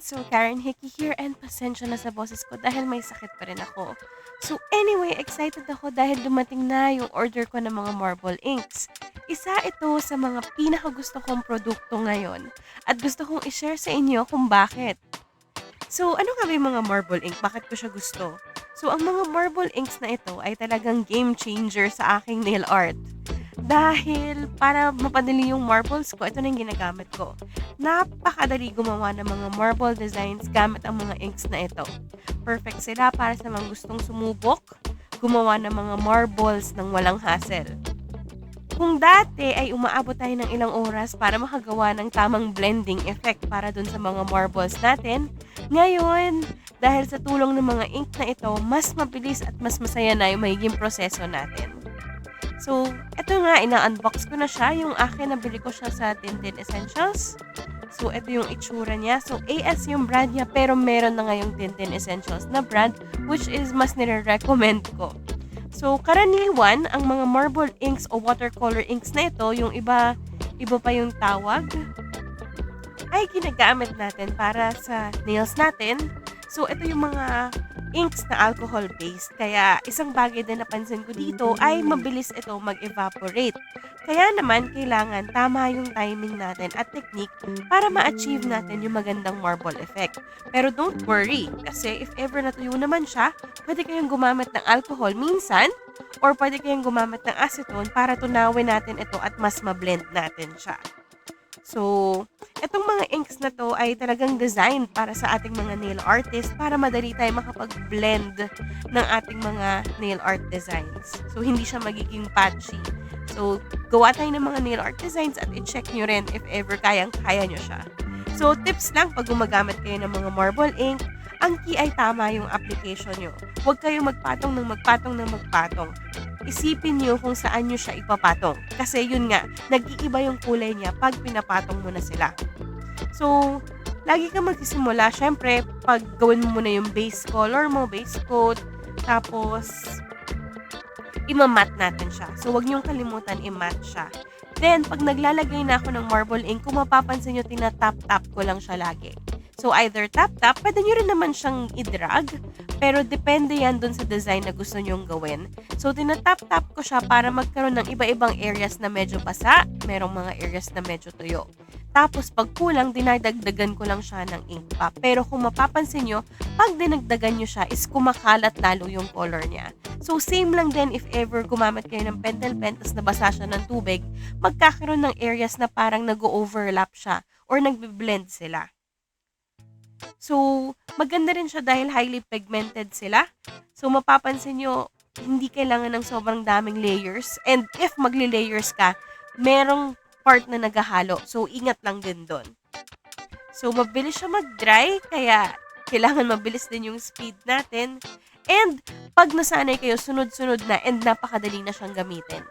So, Karen Hickey here and pasensya na sa boses ko dahil may sakit pa rin ako. So, anyway, excited ako dahil dumating na yung order ko ng mga marble inks. Isa ito sa mga pinakagusto kong produkto ngayon at gusto kong i-share sa inyo kung bakit. So, ano nga ba yung mga marble ink? Bakit ko siya gusto? So, ang mga marble inks na ito ay talagang game changer sa aking nail art. Dahil para mapadali yung marbles ko, ito na yung ginagamit ko. Napakadali gumawa ng mga marble designs gamit ang mga inks na ito. Perfect sila para sa mga gustong sumubok, gumawa ng mga marbles ng walang hassle. Kung dati ay umaabot tayo ng ilang oras para makagawa ng tamang blending effect para dun sa mga marbles natin, ngayon, dahil sa tulong ng mga ink na ito, mas mabilis at mas masaya na yung magiging proseso natin. So, eto nga, ina-unbox ko na siya. Yung akin, nabili ko siya sa Tintin Essentials. So, ito yung itsura niya. So, AS yung brand niya, pero meron na ngayong Tintin Essentials na brand, which is mas nire-recommend ko. So, karaniwan, ang mga marble inks o watercolor inks na ito, yung iba pa yung tawag, ay ginagamit natin para sa nails natin. So, ito yung mga inks na alcohol-based. Kaya, isang bagay din napansin ko dito ay mabilis ito mag-evaporate. Kaya naman, kailangan tama yung timing natin at technique para ma-achieve natin yung magandang marble effect. Pero don't worry, kasi if ever natuyo naman siya, pwede kayong gumamit ng alcohol minsan or pwede kayong gumamit ng acetone para tunawin natin ito at mas ma-blend natin siya. So, etong mga inks na to ay talagang designed para sa ating mga nail artist para madali tayo makapag-blend ng ating mga nail art designs. So, hindi siya magiging patchy. So, gawa tayo ng mga nail art designs at i-check nyo rin if ever kayang-kaya nyo siya. So, tips lang pag gumagamit kayo ng mga marble ink, ang key ay tama yung application nyo. Huwag kayong magpatong ng magpatong. Isipin nyo kung saan nyo siya ipapatong. Kasi yun nga, nag-iiba yung kulay niya pag pinapatong mo na sila. So, lagi kang magsisimula. Syempre, pag gawin mo muna yung base color mo, base coat, tapos, imamat natin siya. So, wag niyong kalimutan i-mat siya. Then, pag naglalagay na ako ng marble ink, kung mapapansin nyo, tinatap-tap ko lang siya lagi. So, either tap-tap, pwede nyo rin naman siyang i-drag, pero depende yan dun sa design na gusto nyong gawin. So, tinatap-tap ko siya para magkaroon ng iba-ibang areas na medyo basa, merong mga areas na medyo tuyo. Tapos, pag kulang, dinadagdagan ko lang siya ng ink pa. Pero kung mapapansin nyo, pag dinagdagan nyo siya, is kumakalat lalo yung color niya. So, same lang din if ever gumamit kayo ng pentel pen, tapos nabasa siya ng tubig, magkakaroon ng areas na parang nag-overlap siya or nagbe-blend sila. So, maganda rin siya dahil highly pigmented sila. So, mapapansin nyo, hindi kailangan ng sobrang daming layers. And if magli-layers ka, merong part na naghahalo. So, ingat lang din doon. So, mabilis siya mag-dry, kaya kailangan mabilis din yung speed natin. And, pag nasanay kayo, sunod-sunod na and napakadali na siyang gamitin.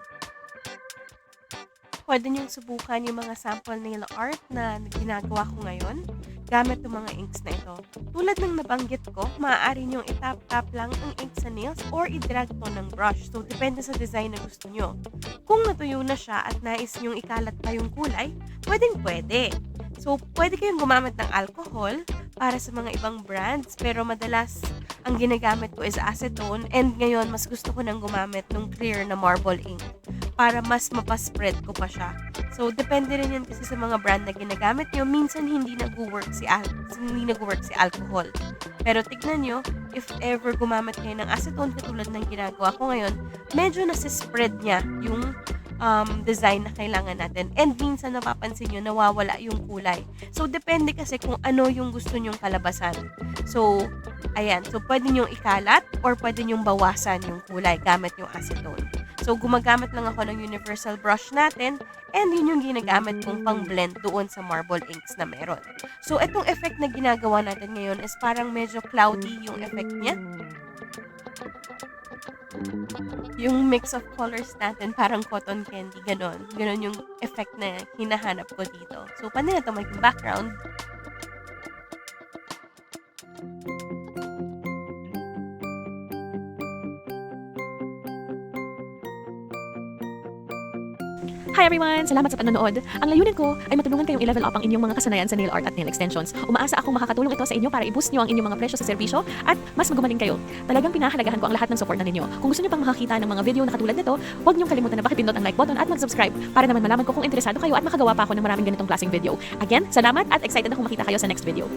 Pwede niyong subukan yung mga sample nail art na ginagawa ko ngayon gamit yung mga inks na ito. Tulad ng nabanggit ko, maaari niyong itap-tap lang ang ink sa nails or i-drag to ng brush. So, depende sa design na gusto niyo. Kung natuyo na siya at nais niyong ikalat pa yung kulay, pwedeng-pwede. So, pwede kayong gumamit ng alcohol para sa mga ibang brands, pero madalas ang ginagamit ko is acetone and ngayon mas gusto ko nang gumamit ng clear na marble ink para mas mapaspread ko pa siya. So, depende rin yan kasi sa mga brand na ginagamit nyo. Minsan, hindi nag-work si alcohol. Pero tignan nyo, if ever gumamit kayo ng acetone katulad ng ginagawa ko ngayon, medyo nasispread niya yung design na kailangan natin. And minsan, napapansin nyo, nawawala yung kulay. So, depende kasi kung ano yung gusto nyong kalabasan. So, ayan. So, pwede nyong ikalat or pwede nyong bawasan yung kulay gamit yung acetone. So, gumagamit lang ako ng universal brush natin and yun yung ginagamit kong pang-blend doon sa marble inks na meron. So, itong effect na ginagawa natin ngayon is parang medyo cloudy yung effect niya. Yung mix of colors natin, parang cotton candy, ganon. Ganon yung effect na hinahanap ko dito. So, paano na ito maging background? Hi everyone! Salamat sa panonood. Ang layunin ko ay matulungan kayong i-level up ang inyong mga kasanayan sa nail art at nail extensions. Umaasa akong makakatulong ito sa inyo para i-boost nyo ang inyong mga presyo sa serbisyo at mas magumaling kayo. Talagang pinahalagahan ko ang lahat ng support na ninyo. Kung gusto nyo pang makakita ng mga video na katulad nito, huwag niyong kalimutan na pakipindot ang like button at mag-subscribe para naman malaman ko kung interesado kayo at makagawa pa ako ng maraming ganitong klaseng video. Again, salamat at excited akong makita kayo sa next video.